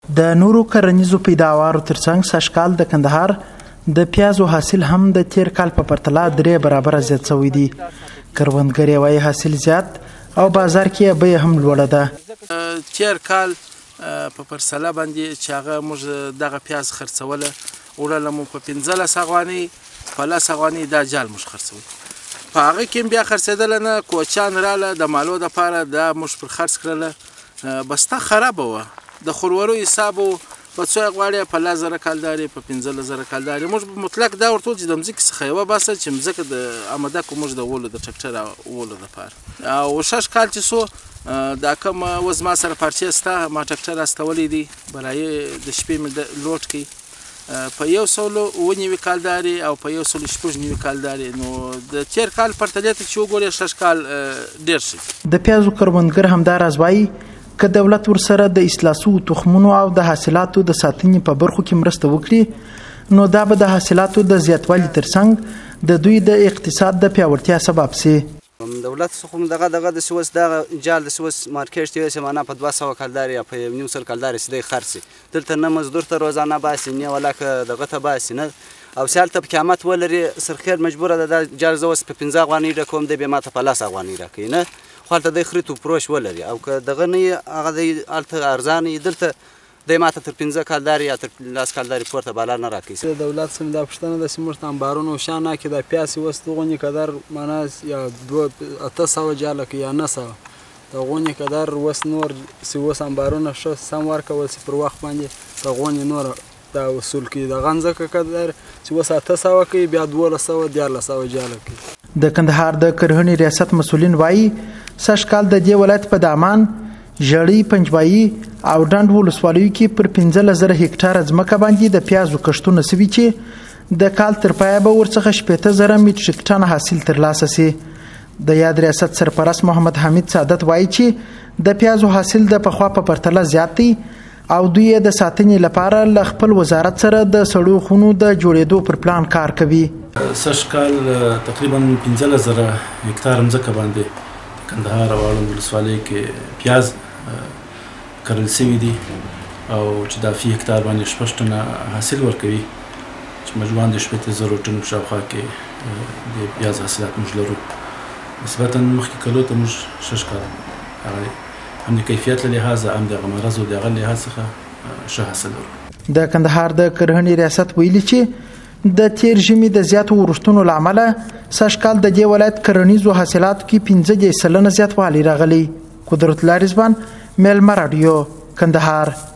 د نورو کرنیزو پیداوارو ترڅنګ سږکال د کندهار د پیازو حاصل هم د تیر کال په پرتله 3 برابره زیات شوی دی. کروندګر یې وایي حاصل زیات او بازار کې بیه هم لوړه ده. تیر کال په پرسله باندې چې هغه موږ دغه پیاز خرڅوله وړله مو په 15 افغانۍ په 10 افغانۍ دا جال موږ خرڅوي. په هغه کې بیا خرڅېدله نه کوچیان راله د مالو دپاره دا موږ پر خرڅ کړله. بسته خرابه وه د خورورو حساب و په څو یې غواړې په 10,000 کالدارې په 15,000 کالدارې. موږ مطلق دا ورته چې د مځکې څخه یوه باسه چې مځکه د اماده کړو موږ د وولو د ټرکټر وولو دپاره. او شش کال چې سو دا کوم اوس ما سره پارچې سته ما ټرکټر استولی دی برایې د شپې مې لوډ کړي په 190 کالدارې او په 190 کالدارې. نو د تیر کال پرتلې ته چې وګورې شش کال ډېر شي. د پیازو کروندګر همدا راز وایي که دولت ورسره د اصلاح شوو تخمونو او د حاصلاتو د ساتنې په برخو کې مرسته وکړي نو دا به د حاصلاتو د زیاتوالي ترڅنګ د دوی د اقتصاد د پیاوړتیا سبب سي. دولت څخه دغه د سوس دغه جال د سوس مارکیټ دی چې معنا په 200 کالداري یا په 900 کالداري سیده خرڅي دلته نه مزدور ته روزانه باسي نه ولا دغه ته باسي نه او سیال ته قیامت ولري سرخیر مجبوره ده د جال زوس په 15 افغانۍ رقم دی به ماته په 10 افغانۍ راکې نه خالته د خريتو پروش ولري او که دغه نه هغه د الته ارزان دلته د ماته تر 15 کالداري یا تر 10 کالداري پورته بالا نه راکې. دولت سم د پښتنه د سیمرت انبارونو شانه کې د پیاسي وستغونی قدر معنا یا 800 جاله کې یا 900 دغونی قدر وس نور سیوس انبارونه شو سم ورکول سي پر وخت باندې دغونی نور دا وصول کې د غنځکه قدر چې وس 800 کې بیا 1200 جاله کې. د کندهار د کرهنې ریاست مسولین وایي سږکال د دې ولایت په دامان ژړۍ پنجوایي او ډنډ ولسوالیو کې پر 15,000 هکټاره ځمکه باندې د پیازو کښتونه سوي چې د کال تر پایه به ورڅخه 80,000 میټریک ټن حاصل ترلاسه سي. د یاد ریاست سرپرست محمد حمید سعادت وایي چې د پیازو حاصل د پخوا په پرتله زیات دی او دوی د ساتنې لپاره له خپل وزارت سره د سړو خونو د جوړېدو پر پلان کار کوي. سږکال تقریبا 15,000 هکټار ځمکه باندې کندهار او اړوند ولسوالۍ کې پیاز کرل شوي دي او چې دا فی هکټار باندې 6 ټنه حاصل ورکوي چې مجموعاً د 8,000 ټنو شاوخوا کې د پیاز حاصلات موږ لرو. نسبتاً مخکې کلو ته موږ 6 کال هم د کیفیت له لحاظه هم د مرضو د هغه لحاظ څخه ښه حاصل لرو. د کندهار د کرهنې ریاست ویلي چې د تیر ژمي د زیاتو ورښتونو له امله سږکال د دې ولایت کرنیزو حاصلاتو کې 15% زیاتوالی راغلی. قدرت الله رضوان، میلمه راډیو، کندهار.